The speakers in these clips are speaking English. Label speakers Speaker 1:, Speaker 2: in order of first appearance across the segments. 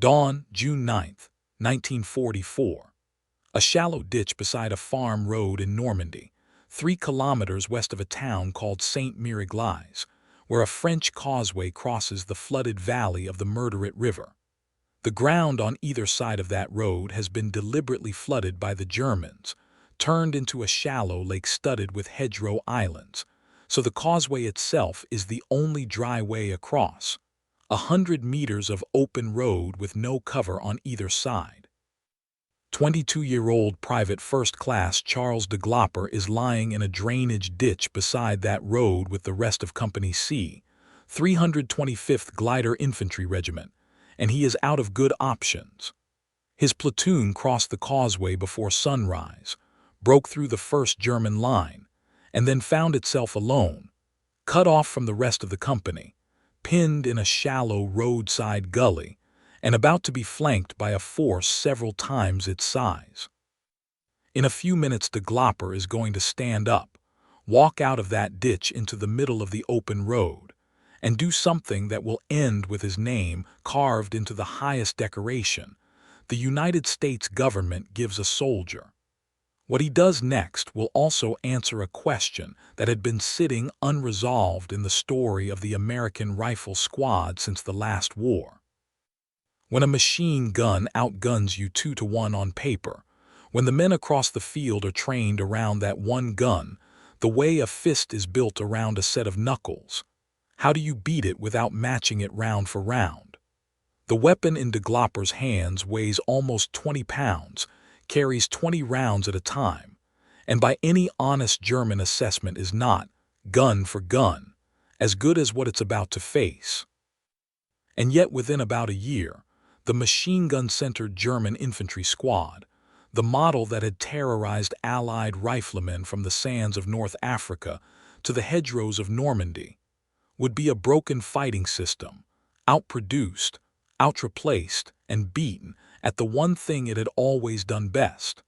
Speaker 1: Dawn, June 9th, 1944. A shallow ditch beside a farm road in Normandy, 3 kilometers west of a town called St. Mirig lies, where a French causeway crosses the flooded valley of the Murderate River. The ground on either side of that road has been deliberately flooded by the Germans, turned into a shallow lake studded with hedgerow islands, so the causeway itself is the only dry way across. 100 meters of open road with no cover on either side. 22-year-old Private First Class Charles Delopper is lying in a drainage ditch beside that road with the rest of Company C, 325th Glider Infantry Regiment, and he is out of good options. His platoon crossed the causeway before sunrise, broke through the first German line, and then found itself alone, cut off from the rest of the company, pinned in a shallow roadside gully, and about to be flanked by a force several times its size. In a few minutes, Delopper is going to stand up, walk out of that ditch into the middle of the open road, and do something that will end with his name carved into the highest decoration the United States government gives a soldier. What he does next will also answer a question that had been sitting unresolved in the story of the American Rifle Squad since the last war. When a machine gun outguns you 2-to-1 on paper, when the men across the field are trained around that one gun, the way a fist is built around a set of knuckles, how do you beat it without matching it round for round? The weapon in Delopper's hands weighs almost 20 pounds, carries 20 rounds at a time, and by any honest German assessment is not, gun for gun, as good as what it's about to face. And yet within about a year, the machine-gun-centered German infantry squad, the model that had terrorized Allied riflemen from the sands of North Africa to the hedgerows of Normandy, would be a broken fighting system, outproduced, outreplaced, and beaten at the one thing it had always done best.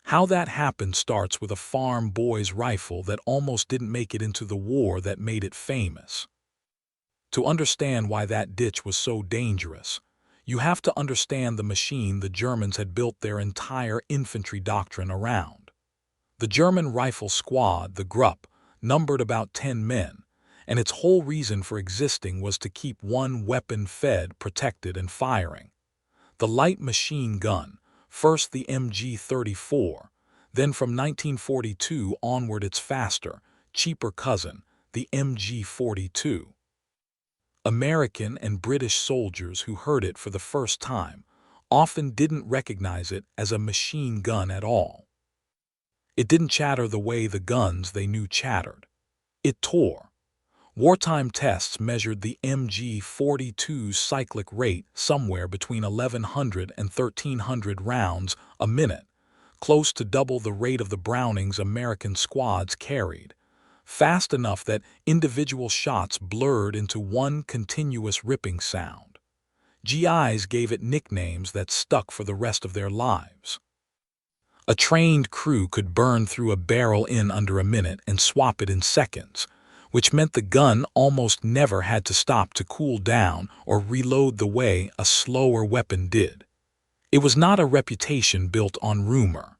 Speaker 1: How that happened starts with a farm boy's rifle that almost didn't make it into the war that made it famous. To understand why that ditch was so dangerous, you have to understand the machine the Germans had built their entire infantry doctrine around. The German rifle squad, the Gruppe, numbered about 10 men, and its whole reason for existing was to keep one weapon fed, protected, and firing. The light machine gun, first the MG-34, then from 1942 onward its faster, cheaper cousin, the MG-42. American and British soldiers who heard it for the first time often didn't recognize it as a machine gun at all. It didn't chatter the way the guns they knew chattered. It tore. Wartime tests measured the MG-42's cyclic rate somewhere between 1,100 and 1,300 rounds a minute, close to double the rate of the Brownings American squads carried, fast enough that individual shots blurred into one continuous ripping sound. GIs gave it nicknames that stuck for the rest of their lives. A trained crew could burn through a barrel in under a minute and swap it in seconds, which meant the gun almost never had to stop to cool down or reload the way a slower weapon did. It was not a reputation built on rumor.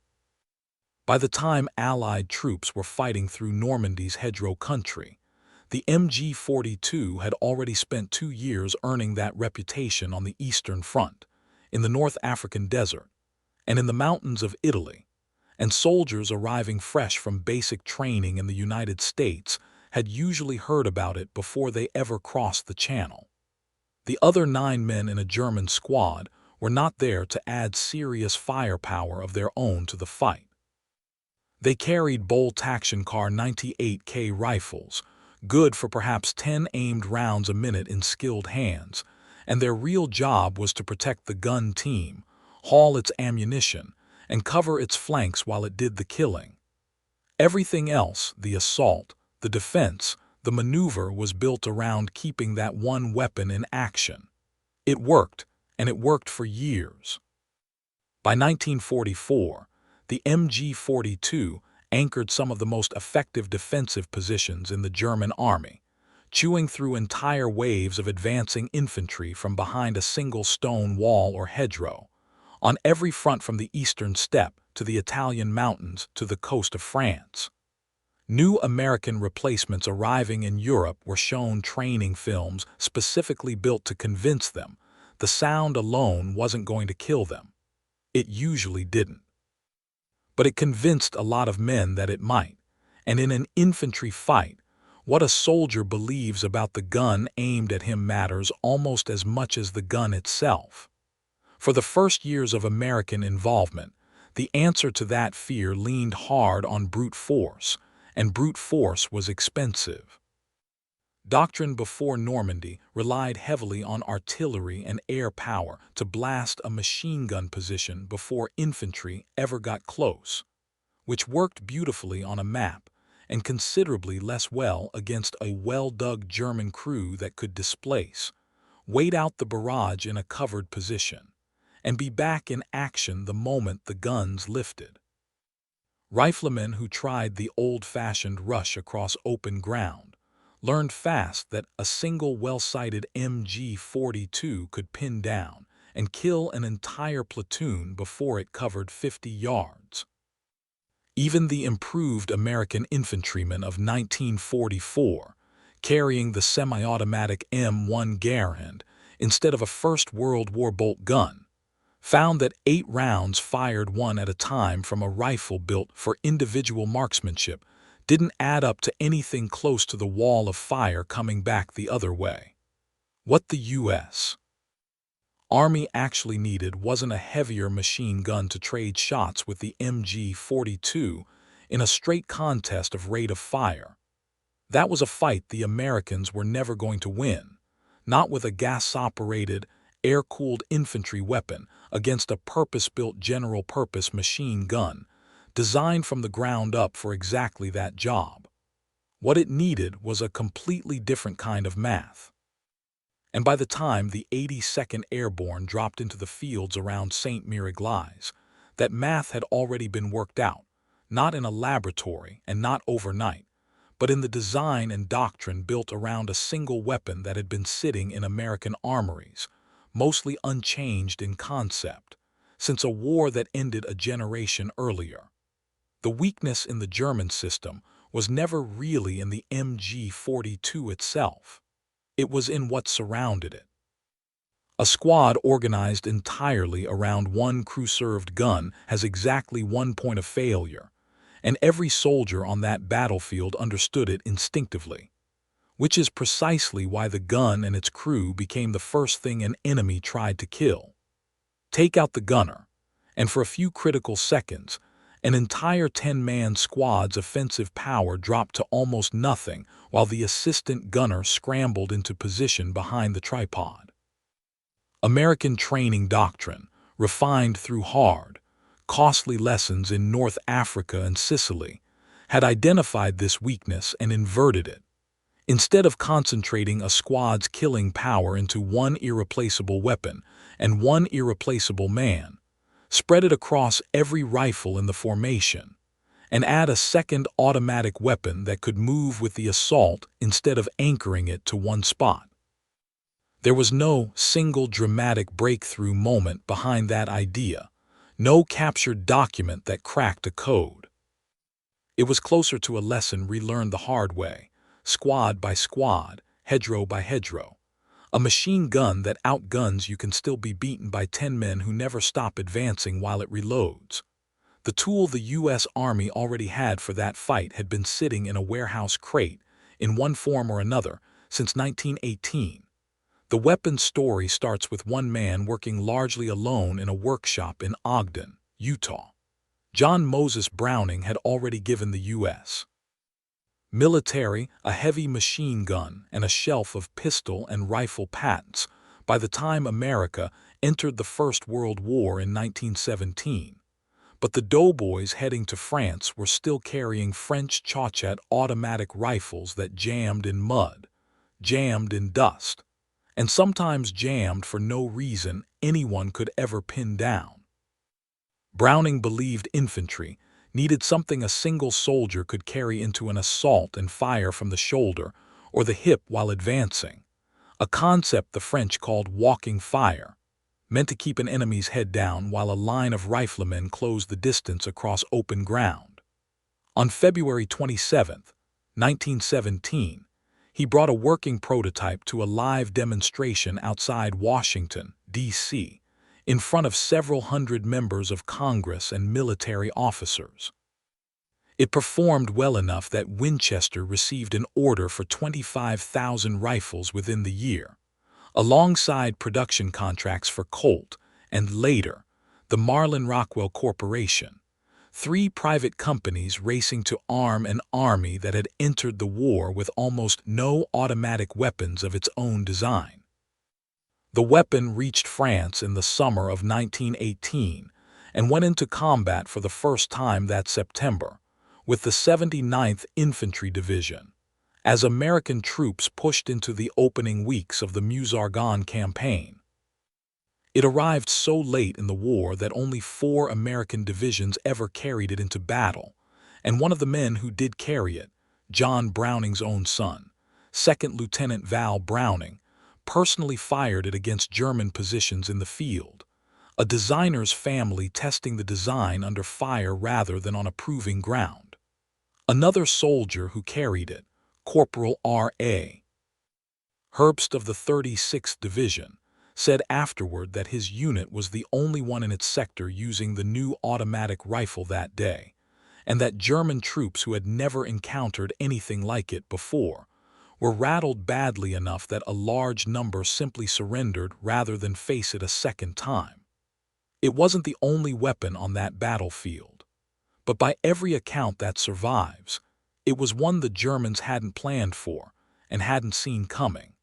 Speaker 1: By the time Allied troops were fighting through Normandy's hedgerow country, the MG-42 had already spent 2 years earning that reputation on the Eastern Front, in the North African desert, and in the mountains of Italy, and soldiers arriving fresh from basic training in the United States had usually heard about it before they ever crossed the channel. The other 9 men in a German squad were not there to add serious firepower of their own to the fight. They carried Bolt Action Car 98K rifles, good for perhaps 10 aimed rounds a minute in skilled hands, and their real job was to protect the gun team, haul its ammunition, and cover its flanks while it did the killing. Everything else, the assault, the defense, the maneuver, was built around keeping that one weapon in action. It worked, and it worked for years. By 1944, the MG-42 anchored some of the most effective defensive positions in the German army, chewing through entire waves of advancing infantry from behind a single stone wall or hedgerow, on every front from the eastern steppe to the Italian mountains to the coast of France. New American replacements arriving in Europe were shown training films specifically built to convince them the sound alone wasn't going to kill them. It usually didn't. But it convinced a lot of men that it might, and in an infantry fight, what a soldier believes about the gun aimed at him matters almost as much as the gun itself. For the first years of American involvement, the answer to that fear leaned hard on brute force, and brute force was expensive. Doctrine before Normandy relied heavily on artillery and air power to blast a machine gun position before infantry ever got close, which worked beautifully on a map and considerably less well against a well-dug German crew that could displace, wait out the barrage in a covered position, and be back in action the moment the guns lifted. Riflemen who tried the old-fashioned rush across open ground learned fast that a single well-sighted MG-42 could pin down and kill an entire platoon before it covered 50 yards. Even the improved American infantrymen of 1944, carrying the semi-automatic M1 Garand instead of a First World War bolt gun, found that 8 rounds fired one at a time from a rifle built for individual marksmanship didn't add up to anything close to the wall of fire coming back the other way. What the U.S. Army actually needed wasn't a heavier machine gun to trade shots with the MG-42 in a straight contest of rate of fire. That was a fight the Americans were never going to win, not with a gas-operated, air-cooled infantry weapon against a purpose-built general-purpose machine gun, designed from the ground up for exactly that job. What it needed was a completely different kind of math. And by the time the 82nd Airborne dropped into the fields around St. Mirig lies, that math had already been worked out, not in a laboratory and not overnight, but in the design and doctrine built around a single weapon that had been sitting in American armories, mostly unchanged in concept, since a war that ended a generation earlier. The weakness in the German system was never really in the MG-42 itself. It was in what surrounded it. A squad organized entirely around one crew-served gun has exactly one point of failure, and every soldier on that battlefield understood it instinctively, which is precisely why the gun and its crew became the first thing an enemy tried to kill. Take out the gunner, and for a few critical seconds, an entire 10-man squad's offensive power dropped to almost nothing while the assistant gunner scrambled into position behind the tripod. American training doctrine, refined through hard, costly lessons in North Africa and Sicily, had identified this weakness and inverted it. Instead of concentrating a squad's killing power into one irreplaceable weapon and one irreplaceable man, spread it across every rifle in the formation, and add a second automatic weapon that could move with the assault instead of anchoring it to one spot. There was no single dramatic breakthrough moment behind that idea, no captured document that cracked a code. It was closer to a lesson relearned the hard way, squad by squad, hedgerow by hedgerow. A machine gun that outguns you can still be beaten by 10 men who never stop advancing while it reloads. The tool the U.S. Army already had for that fight had been sitting in a warehouse crate, in one form or another, since 1918. The weapon's story starts with one man working largely alone in a workshop in Ogden, Utah. John Moses Browning had already given the U.S. military a heavy machine gun and a shelf of pistol and rifle patents by the time America entered the First World War in 1917. But the doughboys heading to France were still carrying French Chauchat automatic rifles that jammed in mud, jammed in dust, and sometimes jammed for no reason anyone could ever pin down. Browning believed infantry needed something a single soldier could carry into an assault and fire from the shoulder, or the hip while advancing, a concept the French called walking fire, meant to keep an enemy's head down while a line of riflemen closed the distance across open ground. On February 27, 1917, he brought a working prototype to a live demonstration outside Washington, D.C., in front of several hundred members of Congress and military officers. It performed well enough that Winchester received an order for 25,000 rifles within the year, alongside production contracts for Colt and, later, the Marlin Rockwell Corporation, 3 private companies racing to arm an army that had entered the war with almost no automatic weapons of its own design. The weapon reached France in the summer of 1918 and went into combat for the first time that September with the 79th Infantry Division, as American troops pushed into the opening weeks of the Meuse-Argonne campaign. It arrived so late in the war that only 4 American divisions ever carried it into battle, and one of the men who did carry it, John Browning's own son, 2nd Lieutenant Val Browning, personally fired it against German positions in the field, a designer's family testing the design under fire rather than on approving ground. Another soldier who carried it, Corporal R.A. Herbst of the 36th Division, said afterward that his unit was the only one in its sector using the new automatic rifle that day, and that German troops who had never encountered anything like it before were rattled badly enough that a large number simply surrendered rather than face it a second time. It wasn't the only weapon on that battlefield, but by every account that survives, it was one the Germans hadn't planned for and hadn't seen coming.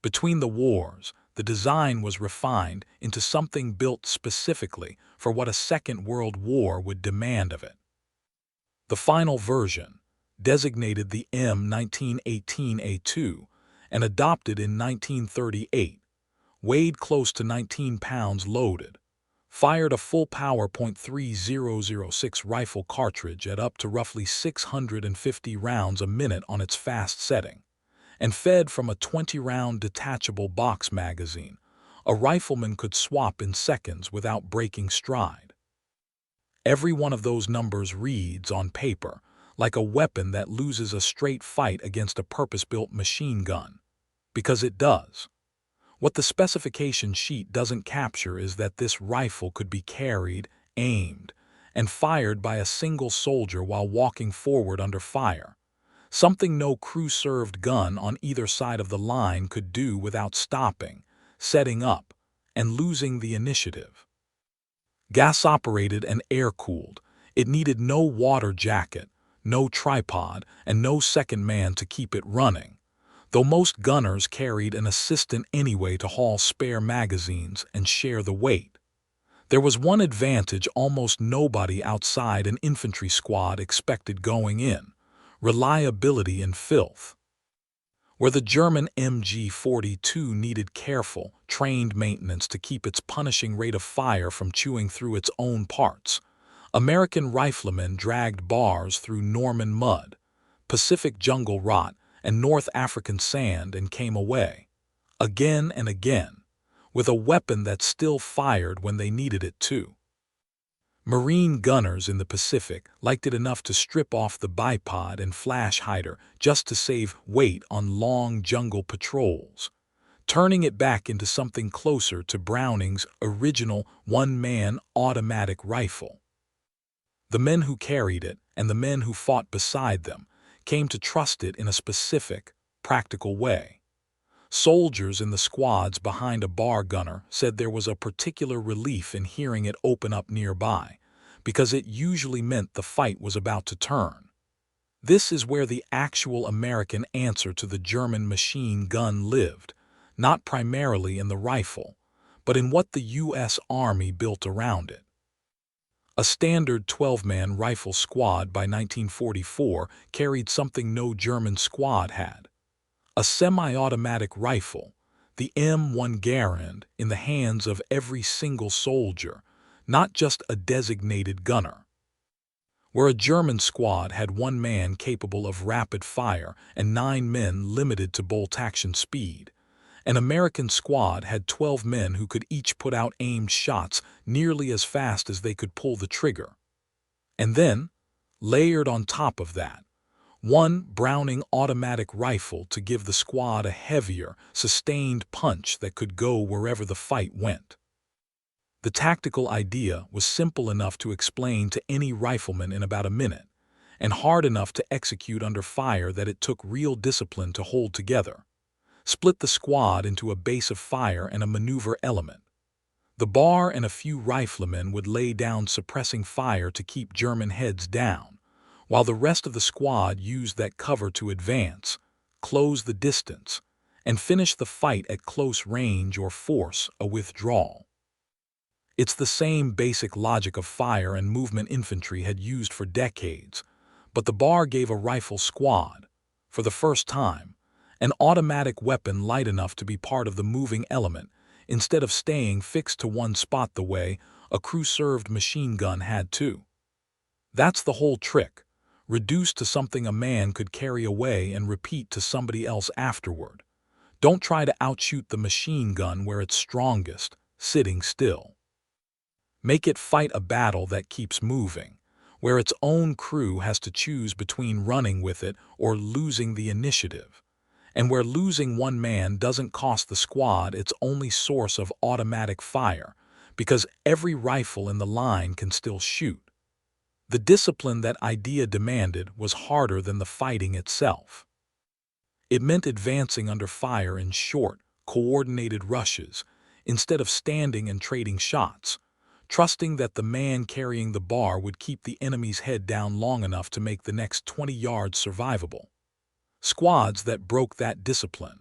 Speaker 1: Between the wars, the design was refined into something built specifically for what a Second World War would demand of it. The final version, designated the M1918A2 and adopted in 1938, weighed close to 19 pounds loaded, fired a full-power .3006 rifle cartridge at up to roughly 650 rounds a minute on its fast setting, and fed from a 20-round detachable box magazine a rifleman could swap in seconds without breaking stride. Every one of those numbers reads, on paper, like a weapon that loses a straight fight against a purpose-built machine gun, because it does. What the specification sheet doesn't capture is that this rifle could be carried, aimed, and fired by a single soldier while walking forward under fire, something no crew-served gun on either side of the line could do without stopping, setting up, and losing the initiative. Gas-operated and air-cooled, it needed no water jacket, no tripod, and no second man to keep it running, though most gunners carried an assistant anyway to haul spare magazines and share the weight. There was one advantage almost nobody outside an infantry squad expected going in: reliability in filth. Where the German MG-42 needed careful, trained maintenance to keep its punishing rate of fire from chewing through its own parts, American riflemen dragged bars through Norman mud, Pacific jungle rot, and North African sand and came away, again and again, with a weapon that still fired when they needed it to. Marine gunners in the Pacific liked it enough to strip off the bipod and flash hider just to save weight on long jungle patrols, turning it back into something closer to Browning's original one-man automatic rifle. The men who carried it and the men who fought beside them came to trust it in a specific, practical way. Soldiers in the squads behind a bar gunner said there was a particular relief in hearing it open up nearby, because it usually meant the fight was about to turn. This is where the actual American answer to the German machine gun lived, not primarily in the rifle, but in what the U.S. Army built around it. A standard 12-man rifle squad by 1944 carried something no German squad had: a semi-automatic rifle, the M1 Garand, in the hands of every single soldier, not just a designated gunner. Where a German squad had 1 man capable of rapid fire and 9 men limited to bolt-action speed, an American squad had 12 men who could each put out aimed shots nearly as fast as they could pull the trigger. And then, layered on top of that, 1 Browning automatic rifle to give the squad a heavier, sustained punch that could go wherever the fight went. The tactical idea was simple enough to explain to any rifleman in about a minute, and hard enough to execute under fire that it took real discipline to hold together. Split the squad into a base of fire and a maneuver element. The bar and a few riflemen would lay down suppressing fire to keep German heads down, while the rest of the squad used that cover to advance, close the distance, and finish the fight at close range or force a withdrawal. It's the same basic logic of fire and movement infantry had used for decades, but the bar gave a rifle squad, for the first time, an automatic weapon light enough to be part of the moving element instead of staying fixed to one spot the way a crew-served machine gun had to. That's the whole trick, reduced to something a man could carry away and repeat to somebody else afterward. Don't try to outshoot the machine gun where it's strongest, sitting still. Make it fight a battle that keeps moving, where its own crew has to choose between running with it or losing the initiative, and where losing 1 man doesn't cost the squad its only source of automatic fire, because every rifle in the line can still shoot. The discipline that idea demanded was harder than the fighting itself. It meant advancing under fire in short, coordinated rushes, instead of standing and trading shots, trusting that the man carrying the bar would keep the enemy's head down long enough to make the next 20 yards survivable. Squads that broke that discipline,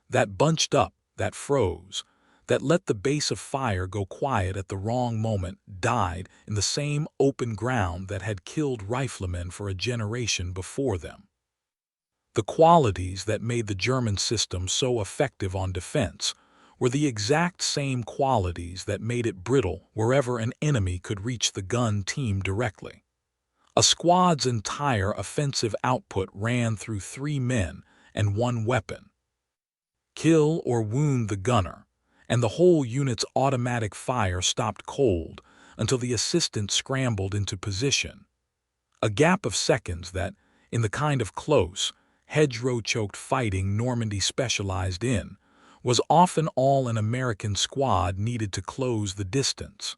Speaker 1: that bunched up, that froze, that let the base of fire go quiet at the wrong moment, died in the same open ground that had killed riflemen for a generation before them. The qualities that made the German system so effective on defense were the exact same qualities that made it brittle wherever an enemy could reach the gun team directly. A squad's entire offensive output ran through 3 men and 1 weapon. Kill or wound the gunner, and the whole unit's automatic fire stopped cold until the assistant scrambled into position. A gap of seconds that, in the kind of close, hedgerow-choked fighting Normandy specialized in, was often all an American squad needed to close the distance.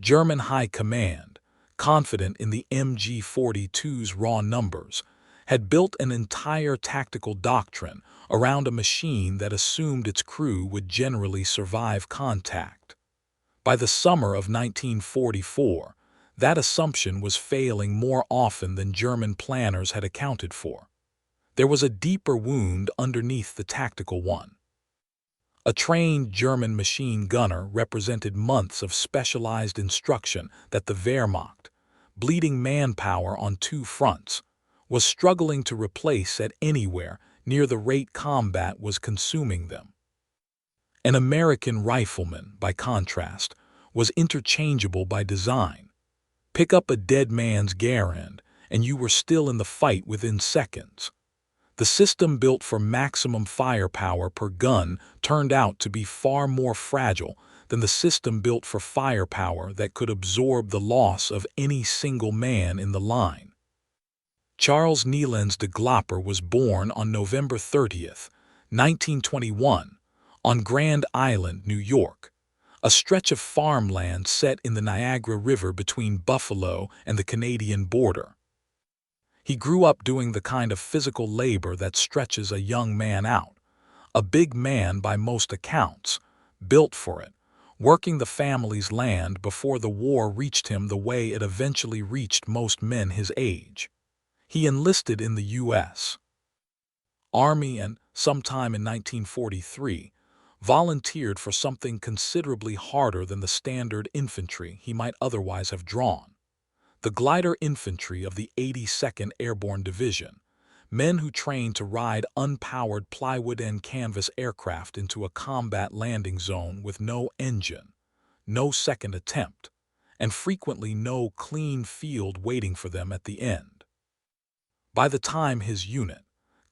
Speaker 1: German high command, confident in the MG-42's raw numbers, had built an entire tactical doctrine around a machine that assumed its crew would generally survive contact. By the summer of 1944, that assumption was failing more often than German planners had accounted for. There was a deeper wound underneath the tactical one. A trained German machine gunner represented months of specialized instruction that the Wehrmacht, bleeding manpower on 2 fronts, was struggling to replace at anywhere near the rate combat was consuming them. An American rifleman, by contrast, was interchangeable by design. Pick up a dead man's Garand, and you were still in the fight within seconds. The system built for maximum firepower per gun turned out to be far more fragile than the system built for firepower that could absorb the loss of any single man in the line. Charles Neilands Delopper was born on November 30th, 1921, on Grand Island, New York, a stretch of farmland set in the Niagara River between Buffalo and the Canadian border. He grew up doing the kind of physical labor that stretches a young man out, a big man by most accounts, built for it, working the family's land before the war reached him the way it eventually reached most men his age. He enlisted in the U.S. Army and, sometime in 1943, volunteered for something considerably harder than the standard infantry he might otherwise have drawn. The glider infantry of the 82nd Airborne Division, men who trained to ride unpowered plywood and canvas aircraft into a combat landing zone with no engine, no second attempt, and frequently no clean field waiting for them at the end. By the time his unit,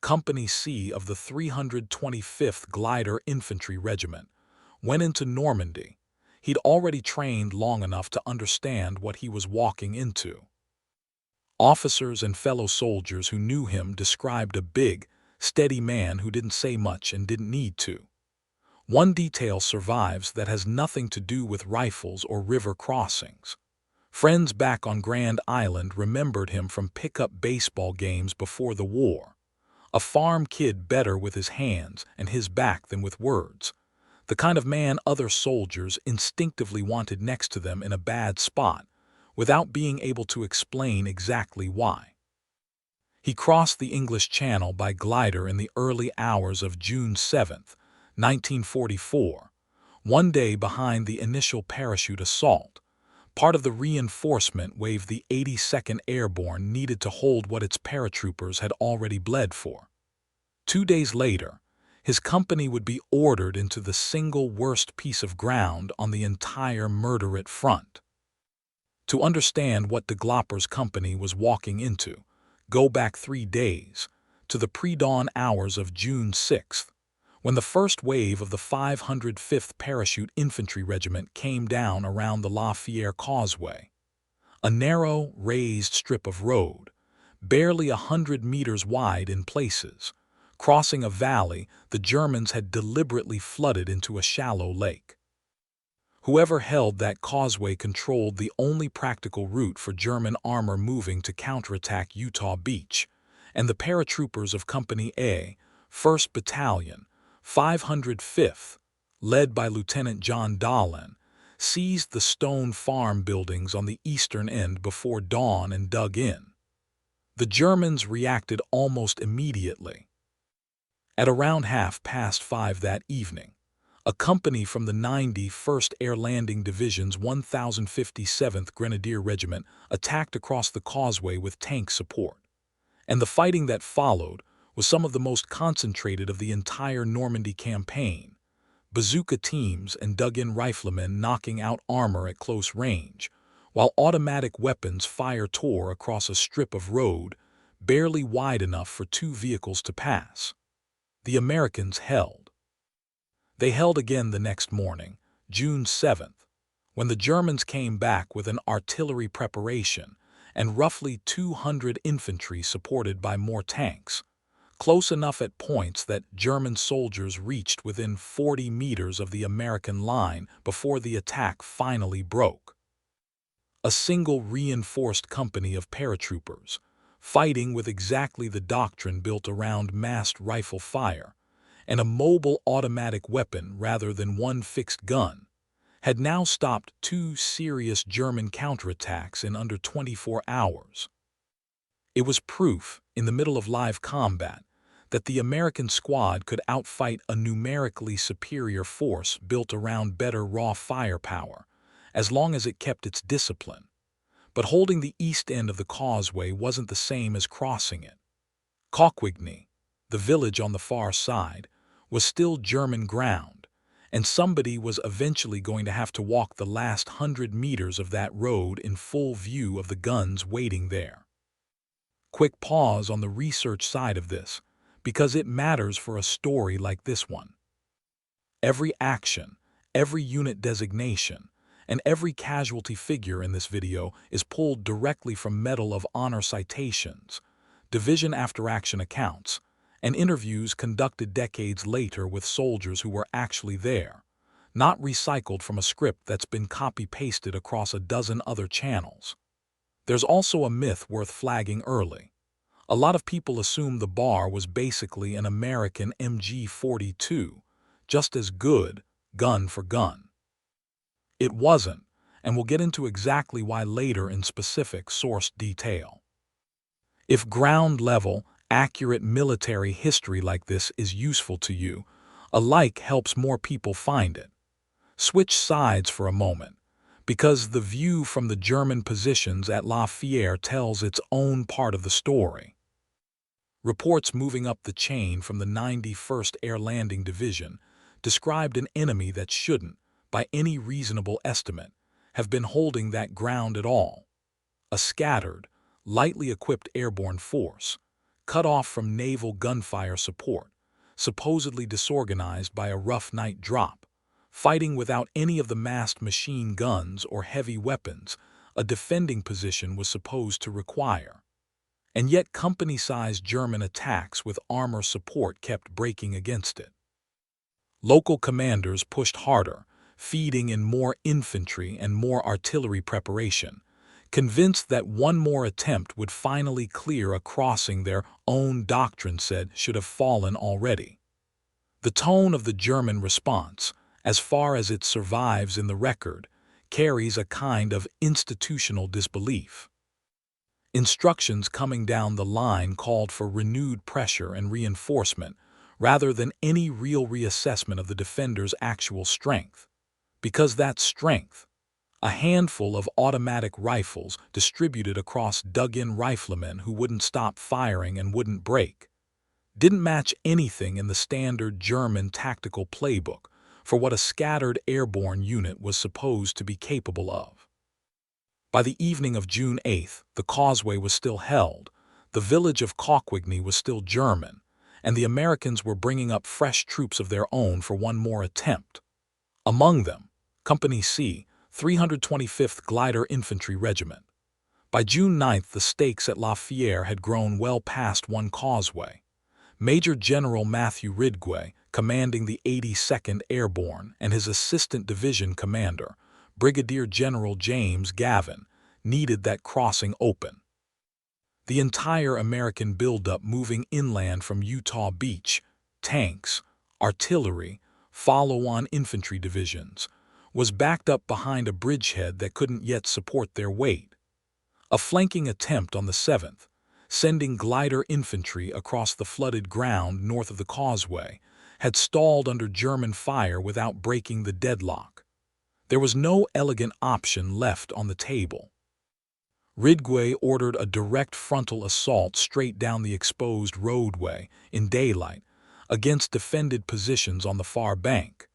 Speaker 1: Company C of the 325th Glider Infantry Regiment, went into Normandy, he'd already trained long enough to understand what he was walking into. Officers and fellow soldiers who knew him described a big, steady man who didn't say much and didn't need to. One detail survives that has nothing to do with rifles or river crossings. Friends back on Grand Island remembered him from pickup baseball games before the war. A farm kid better with his hands and his back than with words. The kind of man other soldiers instinctively wanted next to them in a bad spot, without being able to explain exactly why. He crossed the English Channel by glider in the early hours of June 7, 1944, one day behind the initial parachute assault. Part of the reinforcement wave the 82nd Airborne needed to hold what its paratroopers had already bled for. 2 days later, his company would be ordered into the single worst piece of ground on the entire murderate front. To understand what Delopper's company was walking into, go back 3 days, to the pre-dawn hours of June 6th, when the first wave of the 505th Parachute Infantry Regiment came down around the Lafayette causeway. A narrow, raised strip of road, barely 100 meters wide in places. Crossing a valley the Germans had deliberately flooded into a shallow lake. Whoever held that causeway controlled the only practical route for German armor moving to counterattack Utah Beach, and the paratroopers of Company A, 1st Battalion, 505th, led by Lieutenant John Dahlin, seized the stone farm buildings on the eastern end before dawn and dug in. The Germans reacted almost immediately. At around 5:30 that evening, a company from the 91st Air Landing Division's 1057th Grenadier Regiment attacked across the causeway with tank support, and the fighting that followed was some of the most concentrated of the entire Normandy campaign. Bazooka teams and dug-in riflemen knocking out armor at close range, while automatic weapons fire tore across a strip of road barely wide enough for 2 vehicles to pass. The Americans held. They held again the next morning, June 7th, when the Germans came back with an artillery preparation and roughly 200 infantry supported by more tanks, close enough at points that German soldiers reached within 40 meters of the American line before the attack finally broke. A single reinforced company of paratroopers, fighting with exactly the doctrine built around massed rifle fire, and a mobile automatic weapon rather than one fixed gun, had now stopped 2 serious German counterattacks in under 24 hours. It was proof, in the middle of live combat, that the American squad could outfight a numerically superior force built around better raw firepower, as long as it kept its discipline. But holding the east end of the causeway wasn't the same as crossing it. Coquigny, the village on the far side, was still German ground, and somebody was eventually going to have to walk the last 100 meters of that road in full view of the guns waiting there. Quick pause on the research side of this, because it matters for a story like this one. Every action, every unit designation, and every casualty figure in this video is pulled directly from Medal of Honor citations, division after-action accounts, and interviews conducted decades later with soldiers who were actually there, not recycled from a script that's been copy-pasted across a dozen other channels. There's also a myth worth flagging early. A lot of people assume the bar was basically an American MG-42, just as good, gun for gun. It wasn't, and we'll get into exactly why later in specific sourced detail. If ground-level, accurate military history like this is useful to you, a like helps more people find it. Switch sides for a moment, because the view from the German positions at Lafayette tells its own part of the story. Reports moving up the chain from the 91st Air Landing Division described an enemy that shouldn't, by any reasonable estimate, have been holding that ground at all. A scattered, lightly equipped airborne force, cut off from naval gunfire support, supposedly disorganized by a rough night drop, fighting without any of the massed machine guns or heavy weapons a defending position was supposed to require. And yet company-sized German attacks with armor support kept breaking against it. Local commanders pushed harder, feeding in more infantry and more artillery preparation, convinced that one more attempt would finally clear a crossing their own doctrine said should have fallen already. The tone of the German response, as far as it survives in the record, carries a kind of institutional disbelief. Instructions coming down the line called for renewed pressure and reinforcement rather than any real reassessment of the defenders' actual strength. Because that strength, a handful of automatic rifles distributed across dug-in riflemen who wouldn't stop firing and wouldn't break, didn't match anything in the standard German tactical playbook for what a scattered airborne unit was supposed to be capable of. By the evening of June 8th, the causeway was still held, the village of Causeway was still German, and the Americans were bringing up fresh troops of their own for one more attempt. Among them, Company C, 325th Glider Infantry Regiment. By June 9th, the stakes at Lafayette had grown well past one causeway. Major General Matthew Ridgway, commanding the 82nd Airborne, and his assistant division commander, Brigadier General James Gavin, needed that crossing open. The entire American buildup moving inland from Utah Beach, tanks, artillery, follow-on infantry divisions, was backed up behind a bridgehead that couldn't yet support their weight. A flanking attempt on the 7th, sending glider infantry across the flooded ground north of the causeway, had stalled under German fire without breaking the deadlock. There was no elegant option left on the table. Ridgway ordered a direct frontal assault straight down the exposed roadway in daylight against defended positions on the far bank,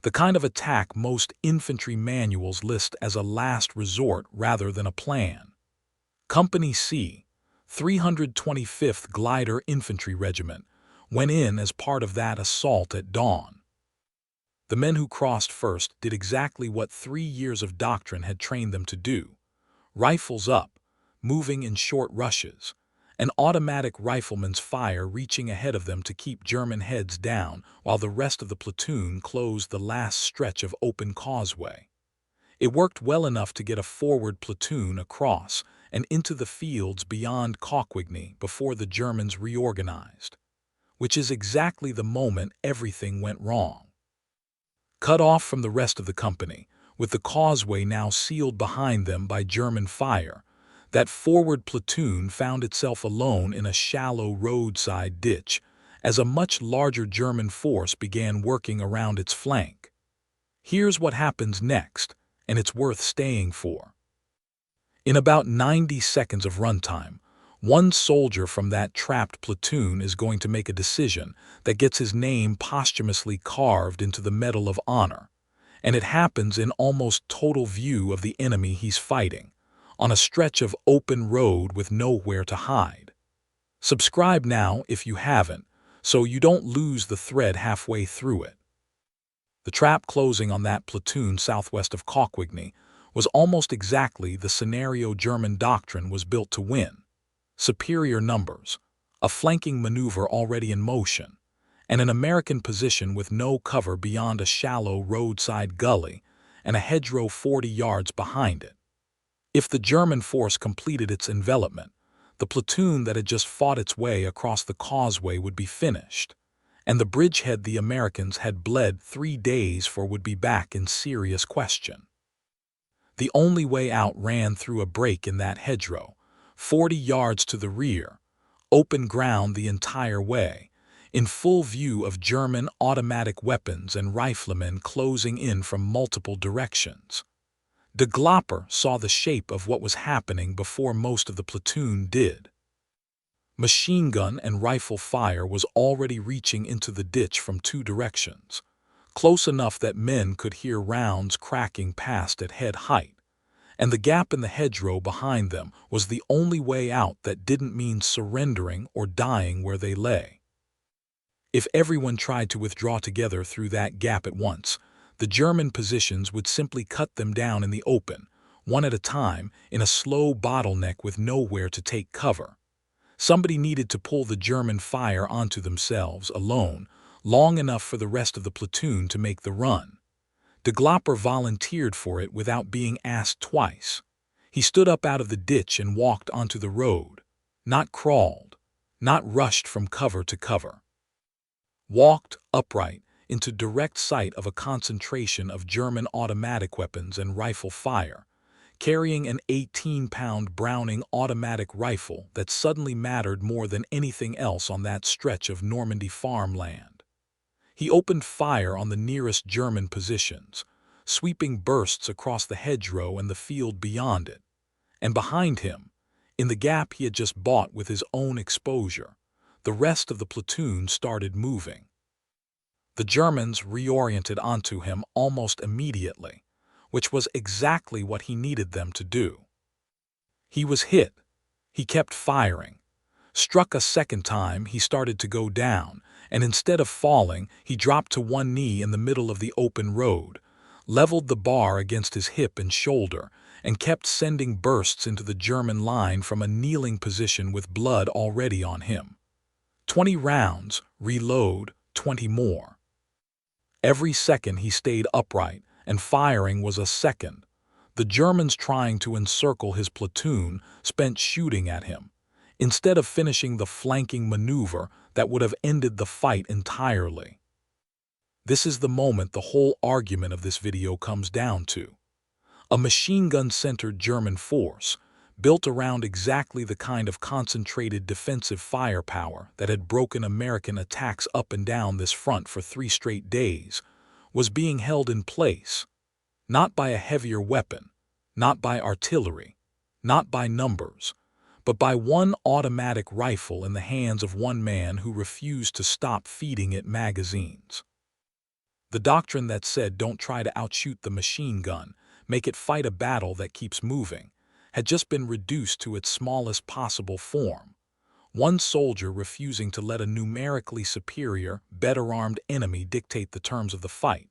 Speaker 1: the kind of attack most infantry manuals list as a last resort rather than a plan. Company C, 325th Glider Infantry Regiment, went in as part of that assault at dawn. The men who crossed first did exactly what 3 years of doctrine had trained them to do. Rifles up, moving in short rushes, an automatic rifleman's fire reaching ahead of them to keep German heads down while the rest of the platoon closed the last stretch of open causeway. It worked well enough to get a forward platoon across and into the fields beyond Causeway before the Germans reorganized, which is exactly the moment everything went wrong. Cut off from the rest of the company, with the causeway now sealed behind them by German fire, that forward platoon found itself alone in a shallow roadside ditch as a much larger German force began working around its flank. Here's what happens next, and it's worth staying for. In about 90 seconds of runtime, one soldier from that trapped platoon is going to make a decision that gets his name posthumously carved into the Medal of Honor, and it happens in almost total view of the enemy he's fighting, on a stretch of open road with nowhere to hide. Subscribe now if you haven't, so you don't lose the thread halfway through it. The trap closing on that platoon southwest of Causeway was almost exactly the scenario German doctrine was built to win. Superior numbers, a flanking maneuver already in motion, and an American position with no cover beyond a shallow roadside gully and a hedgerow 40 yards behind it. If the German force completed its envelopment, the platoon that had just fought its way across the causeway would be finished, and the bridgehead the Americans had bled 3 days for would be back in serious question. The only way out ran through a break in that hedgerow, 40 yards to the rear, open ground the entire way, in full view of German automatic weapons and riflemen closing in from multiple directions. Delopper saw the shape of what was happening before most of the platoon did. Machine gun and rifle fire was already reaching into the ditch from 2 directions, close enough that men could hear rounds cracking past at head height. and the gap in the hedgerow behind them was the only way out that didn't mean surrendering or dying where they lay. If everyone tried to withdraw together through that gap at once, the German positions would simply cut them down in the open, one at a time, in a slow bottleneck with nowhere to take cover. Somebody needed to pull the German fire onto themselves, alone, long enough for the rest of the platoon to make the run. Delopper volunteered for it without being asked twice. He stood up out of the ditch and walked onto the road. Not crawled, not rushed from cover to cover. Walked upright into direct sight of a concentration of German automatic weapons and rifle fire, carrying an 18-pound Browning automatic rifle that suddenly mattered more than anything else on that stretch of Normandy farmland. He opened fire on the nearest German positions, sweeping bursts across the hedgerow and the field beyond it. And behind him, in the gap he had just bought with his own exposure, the rest of the platoon started moving. The Germans reoriented onto him almost immediately, which was exactly what he needed them to do. He was hit. He kept firing. Struck a second time, he started to go down, and instead of falling, he dropped to one knee in the middle of the open road, leveled the bar against his hip and shoulder, and kept sending bursts into the German line from a kneeling position with blood already on him. 20 rounds, reload, 20 more. Every second he stayed upright, and firing was a second. The Germans trying to encircle his platoon spent shooting at him, instead of finishing the flanking maneuver that would have ended the fight entirely. This is the moment the whole argument of this video comes down to. A machine gun-centered German force, built around exactly the kind of concentrated defensive firepower that had broken American attacks up and down this front for 3 straight days, was being held in place, not by a heavier weapon, not by artillery, not by numbers, but by one automatic rifle in the hands of one man who refused to stop feeding it magazines. The doctrine that said don't try to outshoot the machine gun, make it fight a battle that keeps moving, had just been reduced to its smallest possible form. One soldier refusing to let a numerically superior, better-armed enemy dictate the terms of the fight,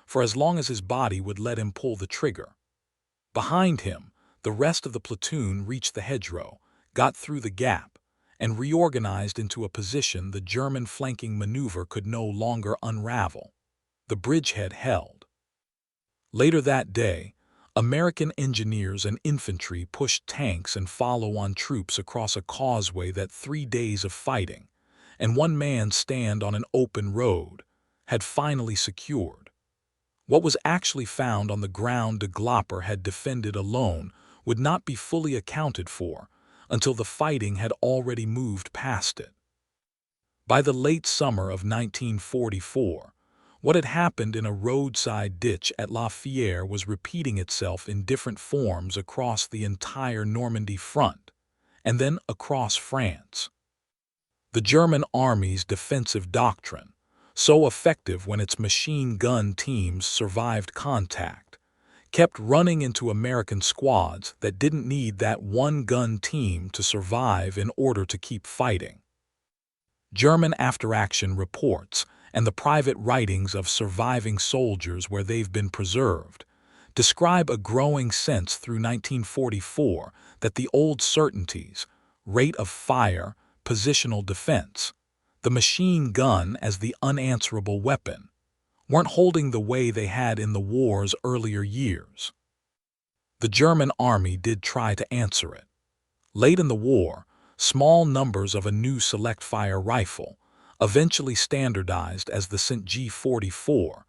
Speaker 1: for as long as his body would let him pull the trigger. Behind him, the rest of the platoon reached the hedgerow, got through the gap, and reorganized into a position the German flanking maneuver could no longer unravel. The bridgehead held. Later that day, American engineers and infantry pushed tanks and follow-on troops across a causeway that 3 days of fighting, and one man's stand on an open road, had finally secured. What was actually found on the ground Delopper had defended alone would not be fully accounted for until the fighting had already moved past it. By the late summer of 1944, what had happened in a roadside ditch at Lafayette was repeating itself in different forms across the entire Normandy front, and then across France. The German army's defensive doctrine, so effective when its machine gun teams survived contact, kept running into American squads that didn't need that one-gun team to survive in order to keep fighting. German after-action reports and the private writings of surviving soldiers where they've been preserved describe a growing sense through 1944 that the old certainties, rate of fire, positional defense, the machine gun as the unanswerable weapon, weren't holding the way they had in the war's earlier years. The German army did try to answer it. Late in the war, small numbers of a new select-fire rifle, eventually standardized as the St. G44,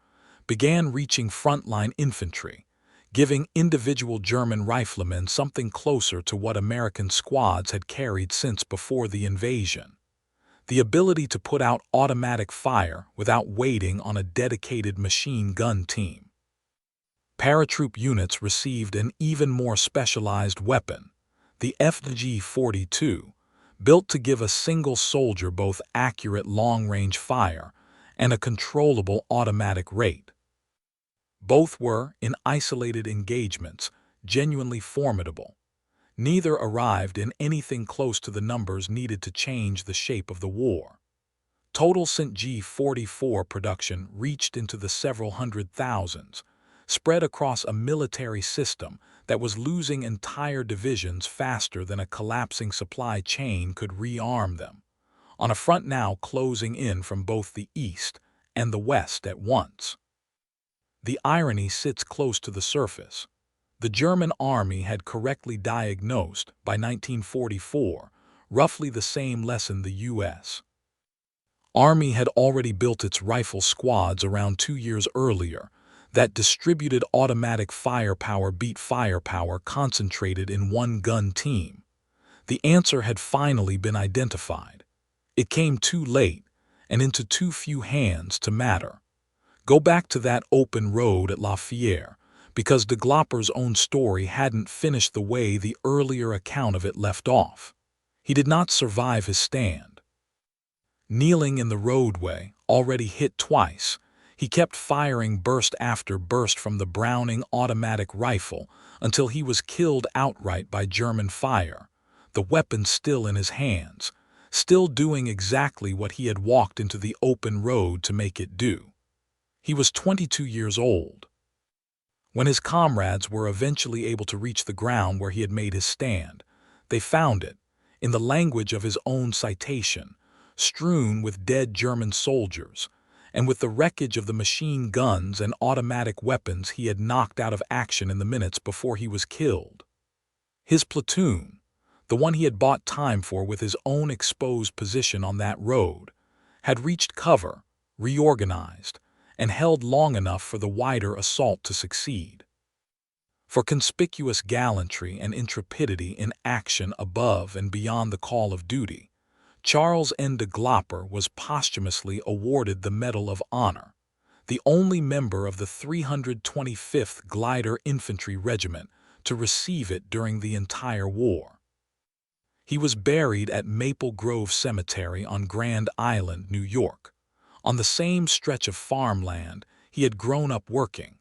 Speaker 1: began reaching frontline infantry, giving individual German riflemen something closer to what American squads had carried since before the invasion: the ability to put out automatic fire without waiting on a dedicated machine gun team. Paratroop units received an even more specialized weapon, the FG-42, built to give a single soldier both accurate long-range fire and a controllable automatic rate. Both were, in isolated engagements, genuinely formidable. Neither arrived in anything close to the numbers needed to change the shape of the war. Total St. G-44 production reached into the several hundred thousands, spread across a military system that was losing entire divisions faster than a collapsing supply chain could rearm them, on a front now closing in from both the east and the west at once. The irony sits close to the surface. The German army had correctly diagnosed, by 1944, roughly the same lesson the U.S. Army had already built its rifle squads around 2 years earlier, that distributed automatic firepower beat firepower concentrated in one gun team. The answer had finally been identified. It came too late, and into too few hands to matter. Go back to that open road at Lafayette, because Delopper's own story hadn't finished the way the earlier account of it left off. He did not survive his stand. Kneeling in the roadway, already hit twice, he kept firing burst after burst from the Browning automatic rifle until he was killed outright by German fire, the weapon still in his hands, still doing exactly what he had walked into the open road to make it do. He was 22 years old. When his comrades were eventually able to reach the ground where he had made his stand, they found it, in the language of his own citation, strewn with dead German soldiers, and with the wreckage of the machine guns and automatic weapons he had knocked out of action in the minutes before he was killed. His platoon, the one he had bought time for with his own exposed position on that road, had reached cover, reorganized, and held long enough for the wider assault to succeed. For conspicuous gallantry and intrepidity in action above and beyond the call of duty, Charles N. Delopper was posthumously awarded the Medal of Honor, the only member of the 325th Glider Infantry Regiment to receive it during the entire war. He was buried at Maple Grove Cemetery on Grand Island, New York, on the same stretch of farmland he had grown up working,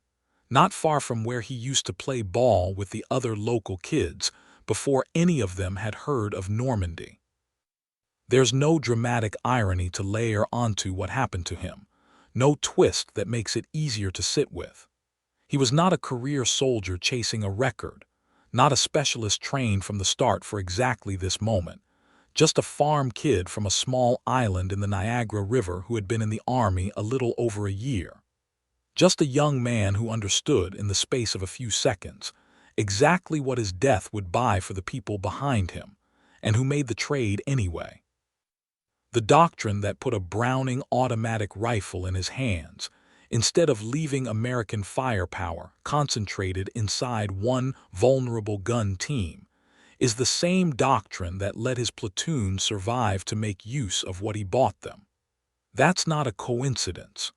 Speaker 1: not far from where he used to play ball with the other local kids before any of them had heard of Normandy. There's no dramatic irony to layer onto what happened to him, no twist that makes it easier to sit with. He was not a career soldier chasing a record, not a specialist trained from the start for exactly this moment, just a farm kid from a small island in the Niagara River who had been in the army a little over a year. Just a young man who understood in the space of a few seconds exactly what his death would buy for the people behind him, and who made the trade anyway. The doctrine that put a Browning automatic rifle in his hands, instead of leaving American firepower concentrated inside one vulnerable gun team, is the same doctrine that let his platoon survive to make use of what he bought them. That's not a coincidence.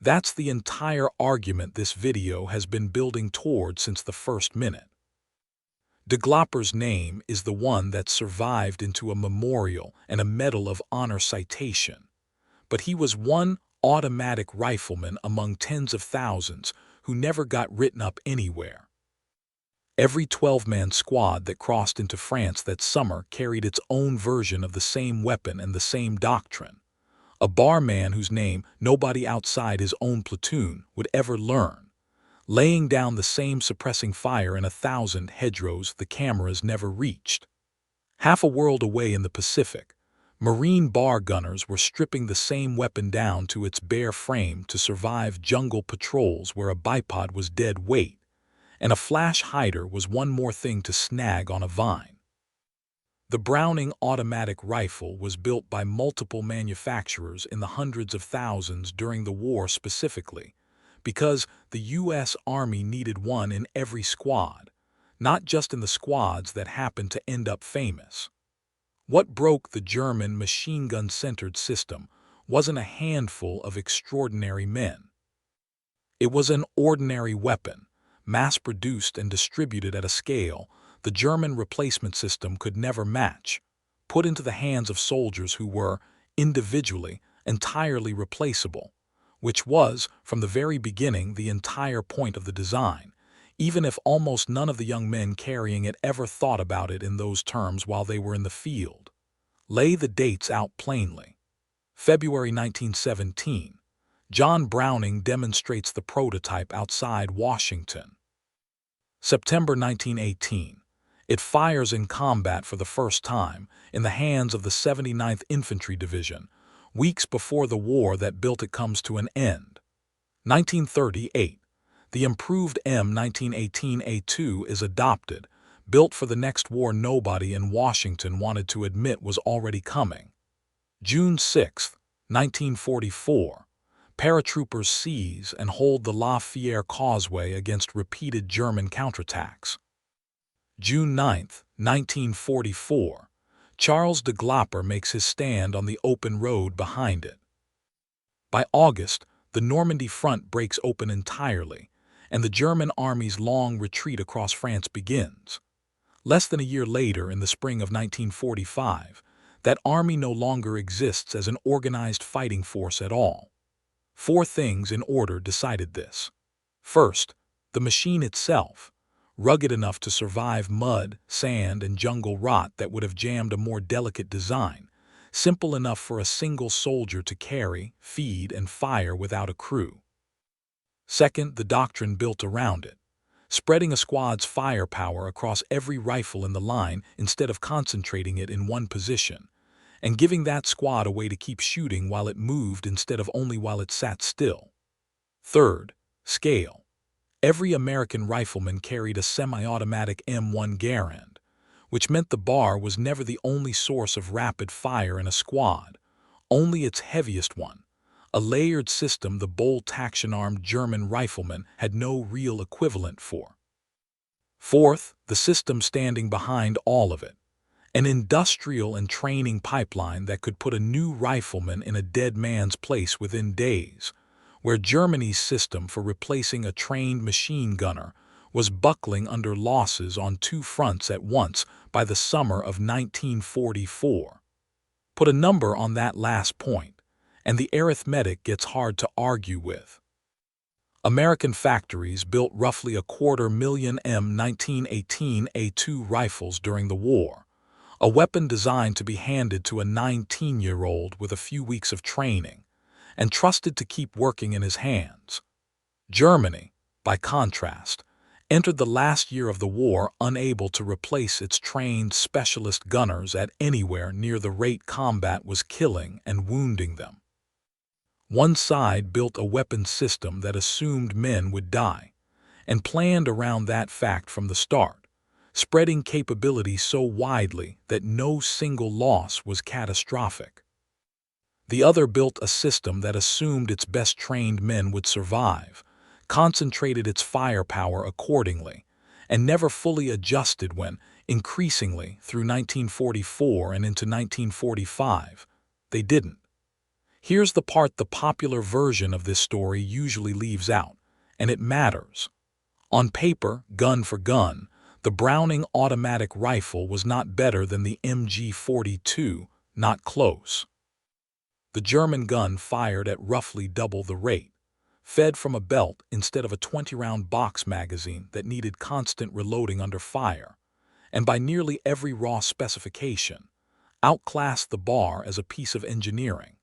Speaker 1: That's the entire argument this video has been building toward since the first minute. Delopper's name is the one that survived into a memorial and a Medal of Honor citation, but he was one automatic rifleman among tens of thousands who never got written up anywhere. Every 12-man squad that crossed into France that summer carried its own version of the same weapon and the same doctrine, a barman whose name nobody outside his own platoon would ever learn, laying down the same suppressing fire in 1,000 hedgerows the cameras never reached. Half a world away in the Pacific, Marine bar gunners were stripping the same weapon down to its bare frame to survive jungle patrols where a bipod was dead weight, and a flash hider was one more thing to snag on a vine. The Browning automatic rifle was built by multiple manufacturers in the hundreds of thousands during the war specifically, because the U.S. Army needed one in every squad, not just in the squads that happened to end up famous. What broke the German machine gun-centered system wasn't a handful of extraordinary men. It was an ordinary weapon, mass-produced and distributed at a scale the German replacement system could never match, put into the hands of soldiers who were, individually, entirely replaceable, which was, from the very beginning, the entire point of the design, even if almost none of the young men carrying it ever thought about it in those terms while they were in the field. Lay the dates out plainly. February 1917. John Browning demonstrates the prototype outside Washington. September 1918. It fires in combat for the first time in the hands of the 79th Infantry Division, weeks before the war that built it comes to an end. 1938. The improved M1918A2 is adopted, built for the next war nobody in Washington wanted to admit was already coming. June 6, 1944. Paratroopers seize and hold the Lafayette causeway against repeated German counterattacks. June 9, 1944. Charles Delopper makes his stand on the open road behind it. By August, the Normandy front breaks open entirely, and the German army's long retreat across France begins. Less than a year later, in the spring of 1945, that army no longer exists as an organized fighting force at all. 4 things in order decided this. First, the machine itself, rugged enough to survive mud, sand, and jungle rot that would have jammed a more delicate design, simple enough for a single soldier to carry, feed, and fire without a crew. Second, the doctrine built around it, spreading a squad's firepower across every rifle in the line instead of concentrating it in one position, and giving that squad a way to keep shooting while it moved instead of only while it sat still. Third, scale. Every American rifleman carried a semi-automatic M1 Garand, which meant the bar was never the only source of rapid fire in a squad, only its heaviest one, a layered system the bolt-action-armed German rifleman had no real equivalent for. Fourth, the system standing behind all of it, an industrial and training pipeline that could put a new rifleman in a dead man's place within days, where Germany's system for replacing a trained machine gunner was buckling under losses on 2 fronts at once by the summer of 1944. Put a number on that last point, and the arithmetic gets hard to argue with. American factories built roughly 250,000 M1918A2 rifles during the war, a weapon designed to be handed to a 19-year-old with a few weeks of training, and trusted to keep working in his hands. Germany, by contrast, entered the last year of the war unable to replace its trained specialist gunners at anywhere near the rate combat was killing and wounding them. One side built a weapons system that assumed men would die, and planned around that fact from the start, spreading capability so widely that no single loss was catastrophic. The other built a system that assumed its best trained men would survive, concentrated its firepower accordingly, and never fully adjusted when, increasingly through 1944 and into 1945, they didn't. Here's the part the popular version of this story usually leaves out, and it matters. On paper, gun for gun, the Browning automatic rifle was not better than the MG42, not close. The German gun fired at roughly double the rate, fed from a belt instead of a 20-round box magazine that needed constant reloading under fire, and by nearly every raw specification, outclassed the bar as a piece of engineering.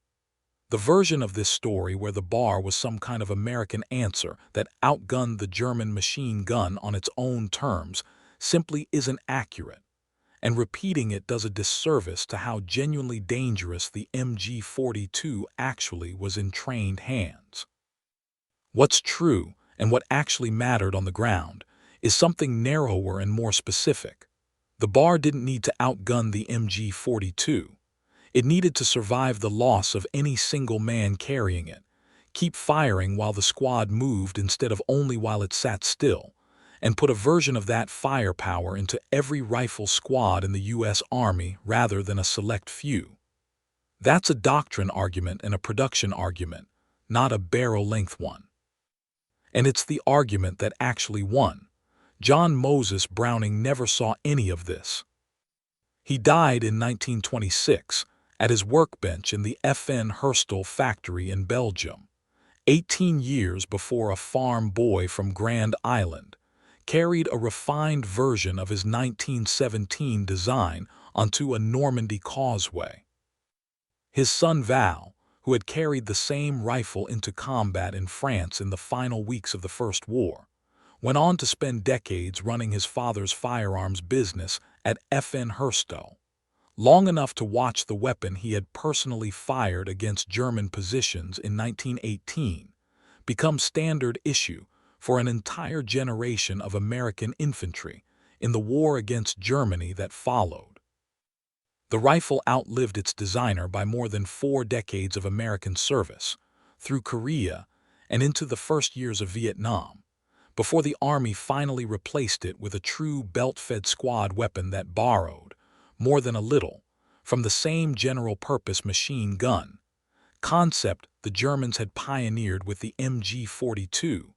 Speaker 1: The version of this story where the bar was some kind of American answer that outgunned the German machine gun on its own terms simply isn't accurate, and repeating it does a disservice to how genuinely dangerous the MG42 actually was in trained hands. What's true, and what actually mattered on the ground, is something narrower and more specific. The bar didn't need to outgun the MG42. It needed to survive the loss of any single man carrying it, keep firing while the squad moved instead of only while it sat still, and put a version of that firepower into every rifle squad in the U.S. Army rather than a select few. That's a doctrine argument and a production argument, not a barrel-length one. And it's the argument that actually won. John Moses Browning never saw any of this. He died in 1926 at his workbench in the FN Herstal factory in Belgium, 18 years before a farm boy from Grand Island, carried a refined version of his 1917 design onto a Normandy causeway. His son Val, who had carried the same rifle into combat in France in the final weeks of the First War, went on to spend decades running his father's firearms business at FN Herstow, long enough to watch the weapon he had personally fired against German positions in 1918 become standard issue for an entire generation of American infantry in the war against Germany that followed. The rifle outlived its designer by more than 4 decades of American service, through Korea and into the first years of Vietnam, before the Army finally replaced it with a true belt-fed squad weapon that borrowed, more than a little, from the same general-purpose machine gun concept the Germans had pioneered with the MG-42.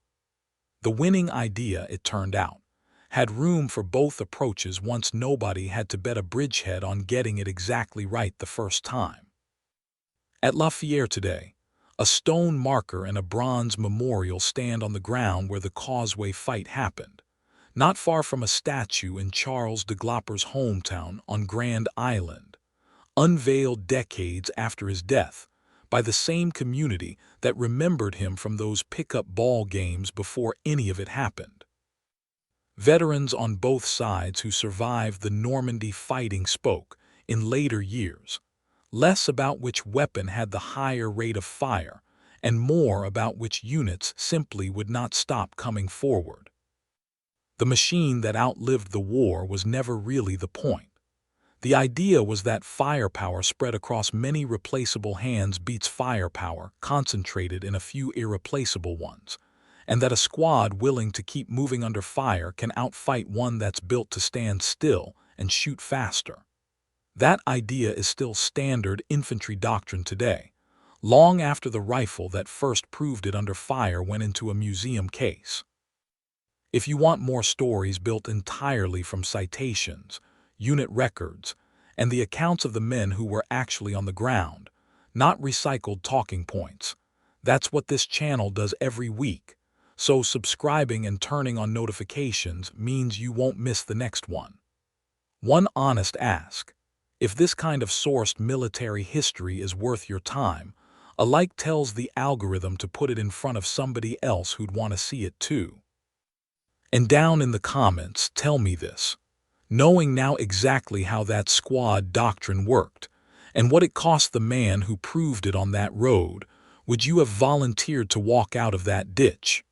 Speaker 1: The winning idea, it turned out, had room for both approaches once nobody had to bet a bridgehead on getting it exactly right the first time. At Lafayette today, a stone marker and a bronze memorial stand on the ground where the causeway fight happened, not far from a statue in Charles Delopper's hometown on Grand Island, unveiled decades after his death by the same community that remembered him from those pickup ball games before any of it happened. Veterans on both sides who survived the Normandy fighting spoke, in later years, less about which weapon had the higher rate of fire and more about which units simply would not stop coming forward. The machine that outlived the war was never really the point. The idea was that firepower spread across many replaceable hands beats firepower concentrated in a few irreplaceable ones, and that a squad willing to keep moving under fire can outfight one that's built to stand still and shoot faster. That idea is still standard infantry doctrine today, long after the rifle that first proved it under fire went into a museum case. If you want more stories built entirely from citations, unit records, and the accounts of the men who were actually on the ground, not recycled talking points, that's what this channel does every week, so subscribing and turning on notifications means you won't miss the next one. One honest ask: if this kind of sourced military history is worth your time, a like tells the algorithm to put it in front of somebody else who'd want to see it too. And down in the comments, tell me this. Knowing now exactly how that squad doctrine worked, and what it cost the man who proved it on that road, would you have volunteered to walk out of that ditch?